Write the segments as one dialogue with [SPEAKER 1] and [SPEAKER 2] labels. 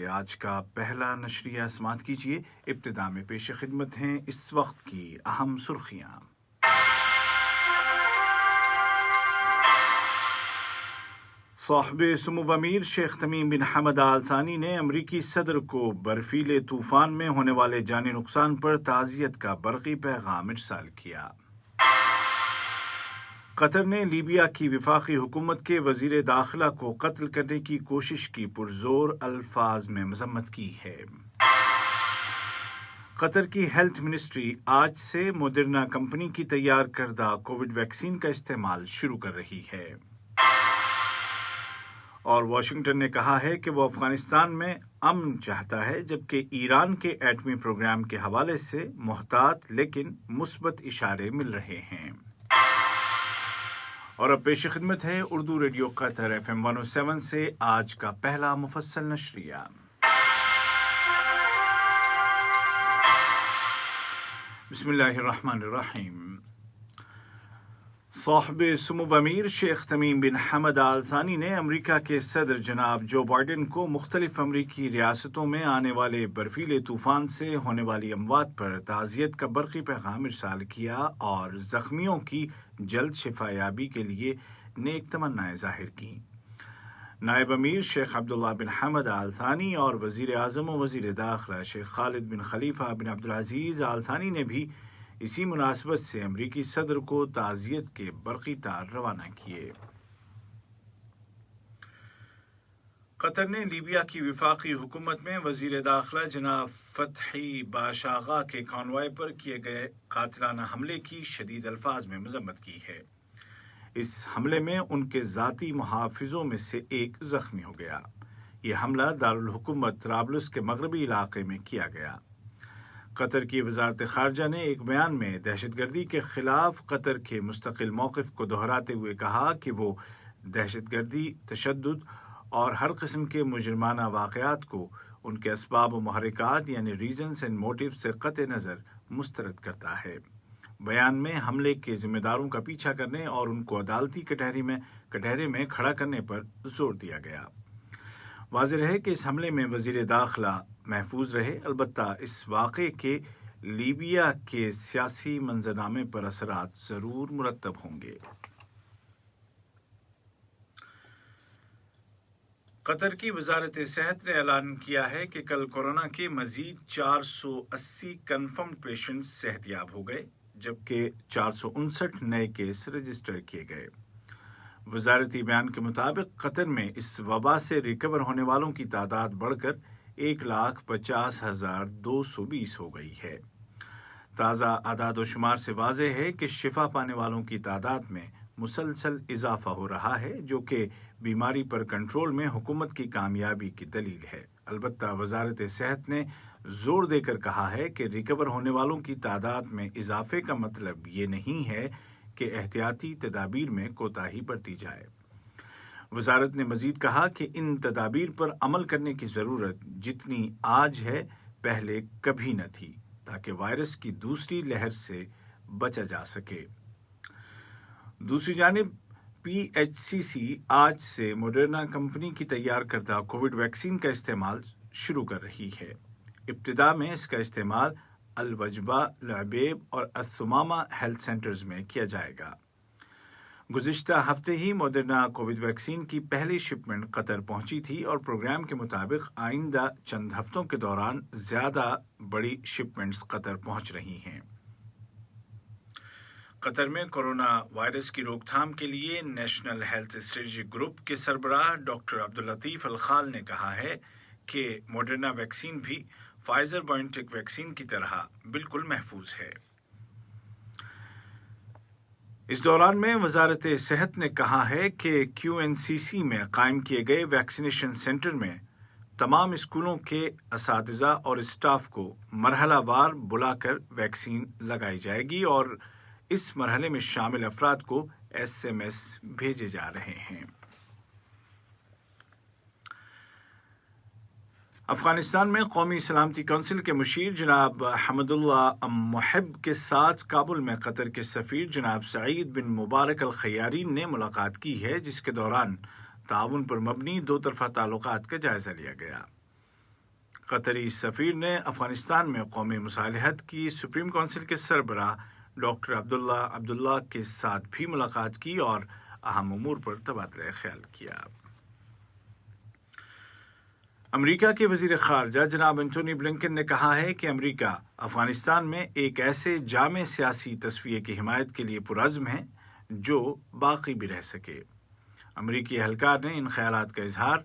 [SPEAKER 1] آج کا پہلا نشریہ سماعت کیجیے۔ ابتدا میں پیش خدمت ہیں اس وقت کی اہم سرخیاں۔ صاحب سمو امیر شیخ تمیم بن حمد آل ثانی نے امریکی صدر کو برفیلے طوفان میں ہونے والے جانی نقصان پر تعزیت کا برقی پیغام ارسال کیا۔ قطر نے لیبیا کی وفاقی حکومت کے وزیر داخلہ کو قتل کرنے کی کوشش کی پرزور الفاظ میں مذمت کی ہے۔ قطر کی ہیلتھ منسٹری آج سے موڈرنا کمپنی کی تیار کردہ کووڈ ویکسین کا استعمال شروع کر رہی ہے۔ اور واشنگٹن نے کہا ہے کہ وہ افغانستان میں امن چاہتا ہے، جبکہ ایران کے ایٹمی پروگرام کے حوالے سے محتاط لیکن مثبت اشارے مل رہے ہیں۔ اور اب پیش خدمت ہے اردو ریڈیو قطر FM 107 سے آج کا پہلا مفصل نشریہ۔ بسم اللہ الرحمن الرحیم۔ صاحب سمو امیر شیخ تمیم بن حمد آل ثانی نے امریکہ کے صدر جناب جو بائیڈن کو مختلف امریکی ریاستوں میں آنے والے برفیلے طوفان سے ہونے والی اموات پر تعزیت کا برقی پیغام ارسال کیا اور زخمیوں کی جلد شفا یابی کے لیے نیک تمنائیں ظاہر کی۔ نائب امیر شیخ عبداللہ بن حمد آل ثانی اور وزیر اعظم و وزیر داخلہ شیخ خالد بن خلیفہ بن عبدالعزیز آل ثانی نے بھی اسی مناسبت سے امریکی صدر کو تعزیت کے برقی تار روانہ کیے۔ قطر نے لیبیا کی وفاقی حکومت میں وزیر داخلہ جناب فتحی باشاغا کے کانوائے پر کیے گئے قاتلانہ حملے کی شدید الفاظ میں مذمت کی ہے۔ اس حملے میں ان کے ذاتی محافظوں میں سے ایک زخمی ہو گیا۔ یہ حملہ دارالحکومت طرابلس کے مغربی علاقے میں کیا گیا۔ قطر کی وزارت خارجہ نے ایک بیان میں دہشت گردی کے خلاف قطر کے مستقل موقف کو دہراتے ہوئے کہا کہ وہ دہشت گردی، تشدد اور ہر قسم کے مجرمانہ واقعات کو ان کے اسباب و محرکات یعنی ریزنز اینڈ موٹیو سے قطع نظر مسترد کرتا ہے۔ بیان میں حملے کے ذمہ داروں کا پیچھا کرنے اور ان کو عدالتی کٹہرے میں کھڑا کرنے پر زور دیا گیا۔ واضح رہے کہ اس حملے میں وزیر داخلہ محفوظ رہے، البتہ اس واقعے کے لیبیا کے سیاسی منظرنامے پر اثرات ضرور مرتب ہوں گے۔ قطر کی وزارت صحت نے اعلان کیا ہے کہ کل کورونا کے مزید 480 کنفرمڈ پیشنٹس صحت یاب ہو گئے، جبکہ 459 نئے کیس رجسٹر کیے گئے۔ وزارتی بیان کے مطابق قطر میں اس وبا سے ریکور ہونے والوں کی تعداد بڑھ کر 1,50,220 ہو گئی ہے۔ تازہ اعداد و شمار سے واضح ہے کہ شفا پانے والوں کی تعداد میں مسلسل اضافہ ہو رہا ہے، جو کہ بیماری پر کنٹرول میں حکومت کی کامیابی کی دلیل ہے۔ البتہ وزارت صحت نے زور دے کر کہا ہے کہ ریکور ہونے والوں کی تعداد میں اضافے کا مطلب یہ نہیں ہے کہ احتیاطی تدابیر میں کوتاہی برتی جائے۔ وزارت نے مزید کہا کہ ان تدابیر پر عمل کرنے کی ضرورت جتنی آج ہے پہلے کبھی نہ تھی، تاکہ وائرس کی دوسری لہر سے بچا جا سکے۔ دوسری جانب PHCC آج سے موڈرنا کمپنی کی تیار کردہ کووڈ ویکسین کا استعمال شروع کر رہی ہے۔ ابتدا میں اس کا استعمال الوجبہ، العبیب اور الثمامہ ہیلتھ سینٹرز میں کیا جائے گا۔ گزشتہ ہفتے ہی موڈرنا کووڈ ویکسین کی پہلی شپمنٹ قطر پہنچی تھی اور پروگرام کے مطابق آئندہ چند ہفتوں کے دوران زیادہ بڑی شپمنٹس قطر پہنچ رہی ہیں۔ قطر میں کورونا وائرس کی روک تھام کے لیے نیشنل ہیلتھ اسٹریٹجی گروپ کے سربراہ ڈاکٹر عبداللطیف الخال نے کہا ہے کہ موڈرنا ویکسین بھی فائزر بائیوٹیک ویکسین کی طرح بالکل محفوظ ہے۔ اس دوران میں وزارت صحت نے کہا ہے کہ QNCC میں قائم کیے گئے ویکسینیشن سینٹر میں تمام اسکولوں کے اساتذہ اور اسٹاف کو مرحلہ وار بلا کر ویکسین لگائی جائے گی اور اس مرحلے میں شامل افراد کو SMS بھیجے جا رہے ہیں۔ افغانستان میں قومی سلامتی کونسل کے مشیر جناب حمد اللہ محب کے ساتھ کابل میں قطر کے سفیر جناب سعید بن مبارک الخیارین نے ملاقات کی ہے، جس کے دوران تعاون پر مبنی دو طرفہ تعلقات کا جائزہ لیا گیا۔ قطری سفیر نے افغانستان میں قومی مصالحت کی سپریم کونسل کے سربراہ ڈاکٹر عبداللہ کے ساتھ بھی ملاقات کی اور اہم امور پر تبادلہ خیال کیا۔ امریکہ کے وزیر خارجہ جناب اینٹونی بلنکن نے کہا ہے کہ امریکہ افغانستان میں ایک ایسے جامع سیاسی تصفیے کی حمایت کے لیے پرعزم ہے جو باقی بھی رہ سکے۔ امریکی اہلکار نے ان خیالات کا اظہار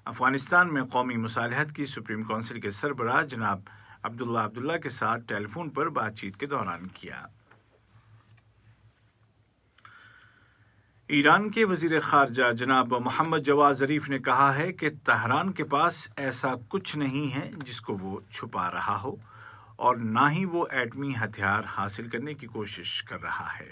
[SPEAKER 1] افغانستان میں قومی مصالحت کی سپریم کونسل کے سربراہ جناب عبداللہ کے ساتھ ٹیلی فون پر بات چیت کے دوران کیا۔ ایران کے وزیر خارجہ جناب محمد جواد ظریف نے کہا ہے کہ تہران کے پاس ایسا کچھ نہیں ہے جس کو وہ چھپا رہا ہو اور نہ ہی وہ ایٹمی ہتھیار حاصل کرنے کی کوشش کر رہا ہے۔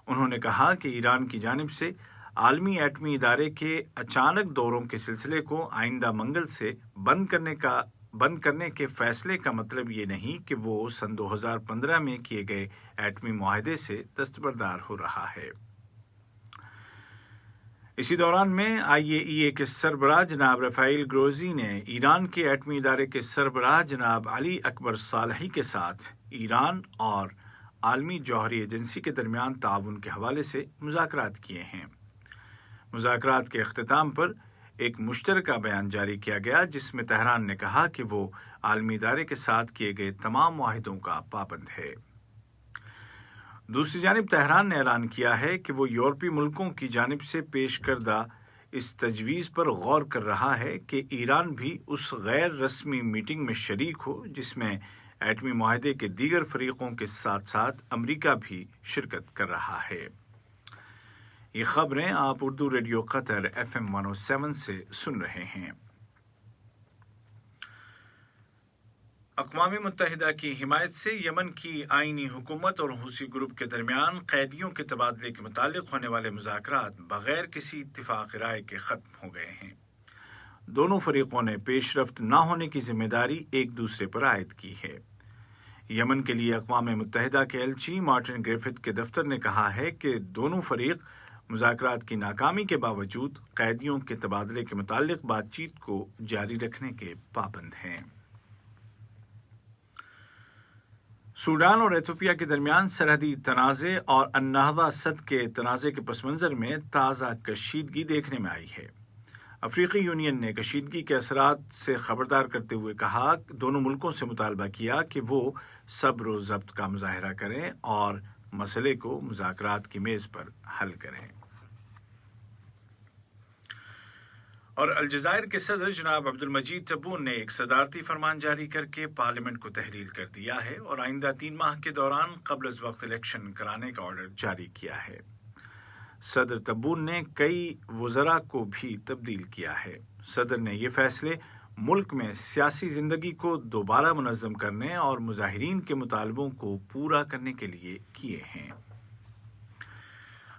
[SPEAKER 1] انہوں نے کہا کہ ایران کی جانب سے عالمی ایٹمی ادارے کے اچانک دوروں کے سلسلے کو آئندہ منگل سے بند کرنے کے فیصلے کا مطلب یہ نہیں کہ وہ سن 2015 میں کیے گئے ایٹمی معاہدے سے دستبردار ہو رہا ہے۔ اسی دوران میں IAEA کے سربراہ جناب رافائیل گروزی نے ایران کے ایٹمی ادارے کے سربراہ جناب علی اکبر صالحی کے ساتھ ایران اور عالمی جوہری ایجنسی کے درمیان تعاون کے حوالے سے مذاکرات کیے ہیں۔ مذاکرات کے اختتام پر ایک مشترکہ بیان جاری کیا گیا جس میں تہران نے کہا کہ وہ عالمی ادارے کے ساتھ کیے گئے تمام معاہدوں کا پابند ہے۔ دوسری جانب تہران نے اعلان کیا ہے کہ وہ یورپی ملکوں کی جانب سے پیش کردہ اس تجویز پر غور کر رہا ہے کہ ایران بھی اس غیر رسمی میٹنگ میں شریک ہو جس میں ایٹمی معاہدے کے دیگر فریقوں کے ساتھ ساتھ امریکہ بھی شرکت کر رہا ہے۔ یہ خبریں آپ اردو ریڈیو قطر FM 107 سے سن رہے ہیں۔ اقوام متحدہ کی حمایت سے یمن کی آئینی حکومت اور حوثی گروپ کے درمیان قیدیوں کے تبادلے کے متعلق ہونے والے مذاکرات بغیر کسی اتفاق رائے کے ختم ہو گئے ہیں۔ دونوں فریقوں نے پیش رفت نہ ہونے کی ذمہ داری ایک دوسرے پر عائد کی ہے۔ یمن کے لیے اقوام متحدہ کے ایلچی مارٹن گریفتھ کے دفتر نے کہا ہے کہ دونوں فریق مذاکرات کی ناکامی کے باوجود قیدیوں کے تبادلے کے متعلق بات چیت کو جاری رکھنے کے پابند ہیں۔ سوڈان اور ایتھوپیا کے درمیان سرحدی تنازع اور النہضہ سد کے تنازع کے پس منظر میں تازہ کشیدگی دیکھنے میں آئی ہے۔ افریقی یونین نے کشیدگی کے اثرات سے خبردار کرتے ہوئے کہا دونوں ملکوں سے مطالبہ کیا کہ وہ صبر و ضبط کا مظاہرہ کریں اور مسئلے کو مذاکرات کی میز پر حل کریں۔ اور الجزائر کے صدر جناب عبدالمجید تبون نے ایک صدارتی فرمان جاری کر کے پارلیمنٹ کو تحلیل کر دیا ہے اور آئندہ 3 ماہ کے دوران قبل از وقت الیکشن کرانے کا آرڈر جاری کیا ہے۔ صدر تبون نے کئی وزراء کو بھی تبدیل کیا ہے۔ صدر نے یہ فیصلے ملک میں سیاسی زندگی کو دوبارہ منظم کرنے اور مظاہرین کے مطالبوں کو پورا کرنے کے لیے کیے ہیں۔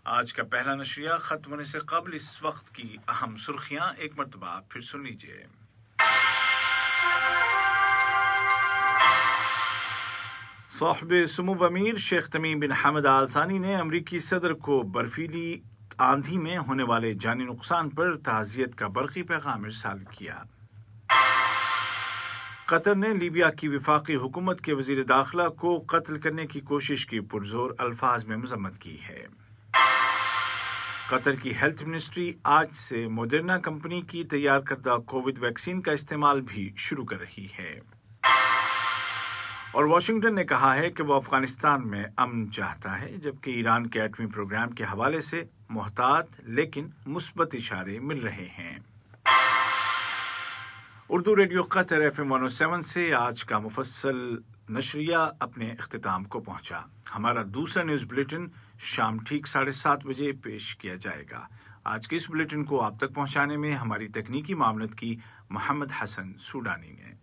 [SPEAKER 1] آج کا پہلا نشریہ ختم ہونے سے قبل اس وقت کی اہم سرخیاں ایک مرتبہ پھر سن لیجیے۔ صاحب سمو امیر شیخ تمیم بن حمد آل ثانی نے امریکی صدر کو برفیلی آندھی میں ہونے والے جانی نقصان پر تعزیت کا برقی پیغام ارسال کیا۔ قطر نے لیبیا کی وفاقی حکومت کے وزیر داخلہ کو قتل کرنے کی کوشش کی پرزور الفاظ میں مذمت کی ہے۔ قطر کی ہیلتھ منسٹری آج سے موڈرنا کمپنی کی تیار کردہ کووڈ ویکسین کا استعمال بھی شروع کر رہی ہے۔ اور واشنگٹن نے کہا ہے کہ وہ افغانستان میں امن چاہتا ہے جبکہ ایران کے ایٹمی پروگرام کے حوالے سے محتاط لیکن مثبت اشارے مل رہے ہیں۔ اردو ریڈیو قطر FM 107 سے آج کا مفصل نشریہ اپنے اختتام کو پہنچا۔ ہمارا دوسرا نیوز بلیٹن شام ٹھیک 7:30 بجے پیش کیا جائے گا۔ آج کے اس بلیٹن کو آپ تک پہنچانے میں ہماری تکنیکی معاونت کی محمد حسن سوڈانی نے۔